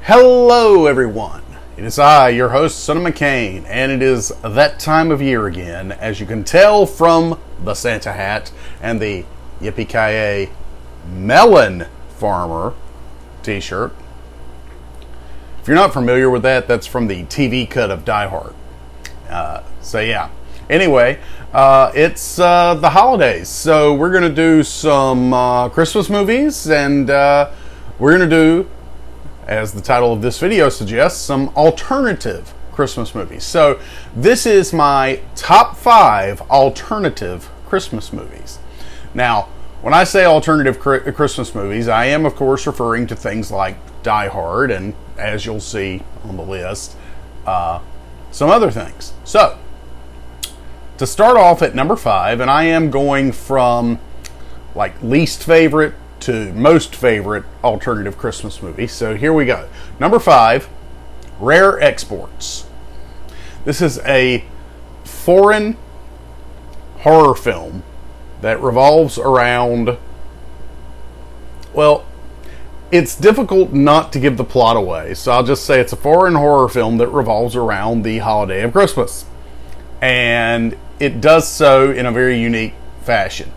Hello everyone, it is I, your host, Son of Kane, and it is that time of year again, as you can tell from the Santa hat and the Yippee-Ki-Yay Melon Farmer t-shirt. If you're not familiar with that, that's from the TV cut of Die Hard. Anyway, it's the holidays, so we're going to do some Christmas movies, and we're going to do, as the title of this video suggests, some alternative Christmas movies. So this is my top 5 alternative Christmas movies. Now, when I say alternative Christmas movies, I am of course referring to things like Die Hard and, as you'll see on the list, some other things. So, to start off at number 5, and I am going from like least favorite to most favorite alternative Christmas movie. So here we go. Number 5, Rare Exports. This is a foreign horror film that revolves around, well, it's difficult not to give the plot away, so I'll just say it's a foreign horror film that revolves around the holiday of Christmas. And it does so in a very unique fashion.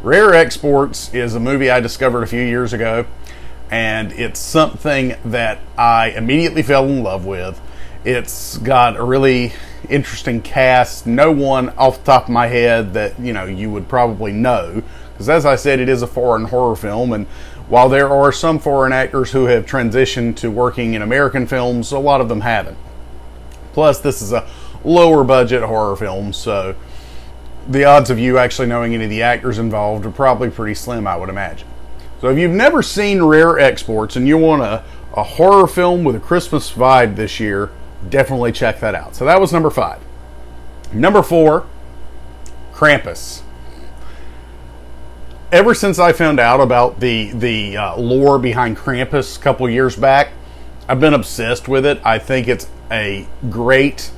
Rare Exports is a movie I discovered a few years ago, and it's something that I immediately fell in love with. It's got a really interesting cast. No one off the top of my head that you would probably know, because as I said, it is a foreign horror film, and while there are some foreign actors who have transitioned to working in American films, a lot of them haven't. Plus, this is a lower budget horror film, so the odds of you actually knowing any of the actors involved are probably pretty slim, I would imagine. So if you've never seen Rare Exports and you want a horror film with a Christmas vibe this year, definitely check that out. So that was number 5. Number 4, Krampus. Ever since I found out about the lore behind Krampus a couple years back, I've been obsessed with it. I think it's a great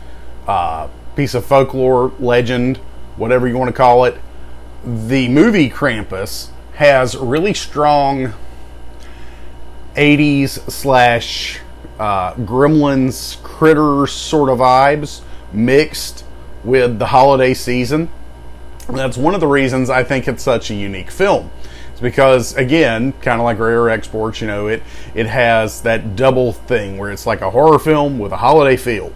piece of folklore, legend, whatever you want to call it. The movie Krampus has really strong 80s slash Gremlins Critters sort of vibes mixed with the holiday season. And that's one of the reasons I think it's such a unique film. It's because, again, kind of like Rare Exports, it has that double thing where it's like a horror film with a holiday feel.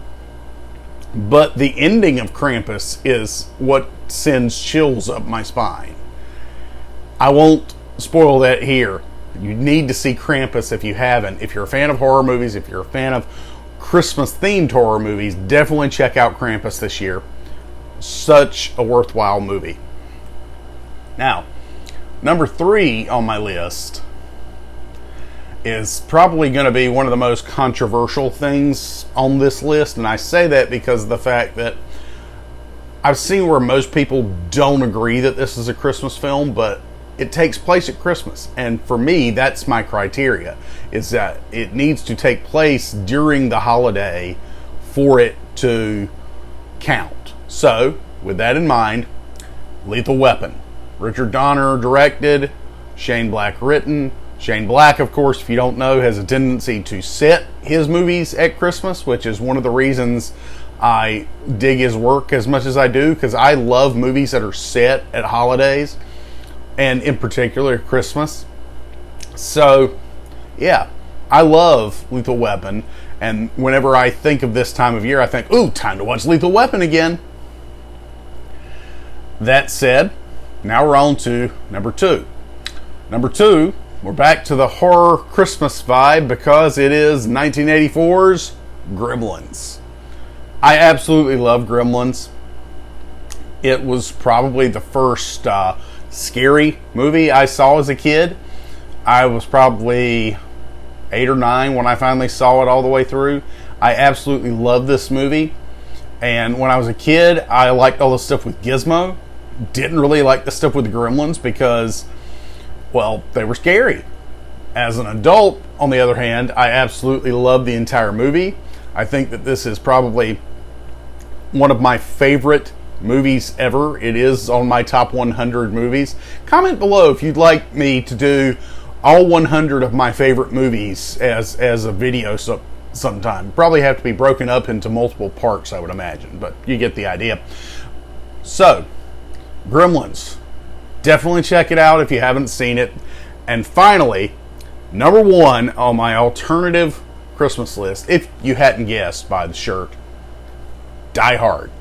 But the ending of Krampus is what sends chills up my spine. I won't spoil that here. You need to see Krampus if you haven't. If you're a fan of horror movies, if you're a fan of Christmas-themed horror movies, definitely check out Krampus this year. Such a worthwhile movie. Now, number 3 on my list is probably going to be one of the most controversial things on this list, and I say that because of the fact that I've seen where most people don't agree that this is a Christmas film, but it takes place at Christmas, and for me, that's my criteria, is that it needs to take place during the holiday for it to count. So, with that in mind, Lethal Weapon. Richard Donner directed, Shane Black written. Shane Black, of course, if you don't know, has a tendency to set his movies at Christmas, which is one of the reasons I dig his work as much as I do, because I love movies that are set at holidays, and in particular Christmas. So, yeah, I love Lethal Weapon, and whenever I think of this time of year, I think, ooh, time to watch Lethal Weapon again. That said, now we're on to number 2. Number 2, we're back to the horror Christmas vibe because it is 1984's Gremlins. I absolutely love Gremlins. It was probably the first scary movie I saw as a kid. I was probably 8 or 9 when I finally saw it all the way through. I absolutely love this movie. And when I was a kid, I liked all the stuff with Gizmo. Didn't really like the stuff with the Gremlins because, well, they were scary. As an adult, on the other hand, I absolutely love the entire movie. I think that this is probably one of my favorite movies ever. It is on my top 100 movies. Comment below if you'd like me to do all 100 of my favorite movies as a video sometime. Probably have to be broken up into multiple parts, I would imagine, but you get the idea. So, Gremlins. Definitely check it out if you haven't seen it. And finally, number 1 on my alternative Christmas list, if you hadn't guessed by the shirt, Die Hard.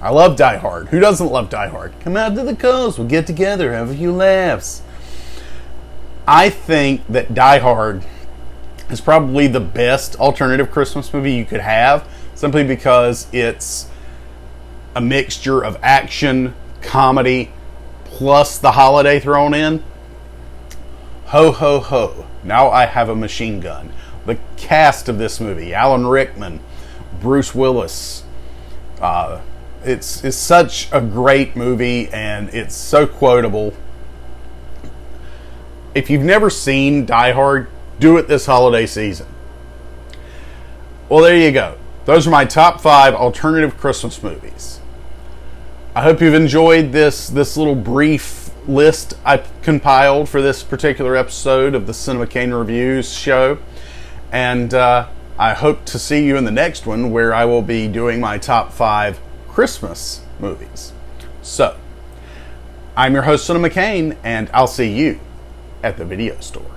I love Die Hard. Who doesn't love Die Hard? Come out to the coast, we'll get together, have a few laughs. I think that Die Hard is probably the best alternative Christmas movie you could have, simply because it's a mixture of action, comedy, plus the holiday thrown in. Ho, ho, ho. Now I have a machine gun. The cast of this movie, Alan Rickman, Bruce Willis. It's such a great movie, and it's so quotable. If you've never seen Die Hard, do it this holiday season. Well, there you go. Those are my top 5 alternative Christmas movies. I hope you've enjoyed this little brief list I compiled for this particular episode of the Cinema Kane Reviews show. And I hope to see you in the next one, where I will be doing my top 5 Christmas movies. So, I'm your host, Cinema Kane, and I'll see you at the video store.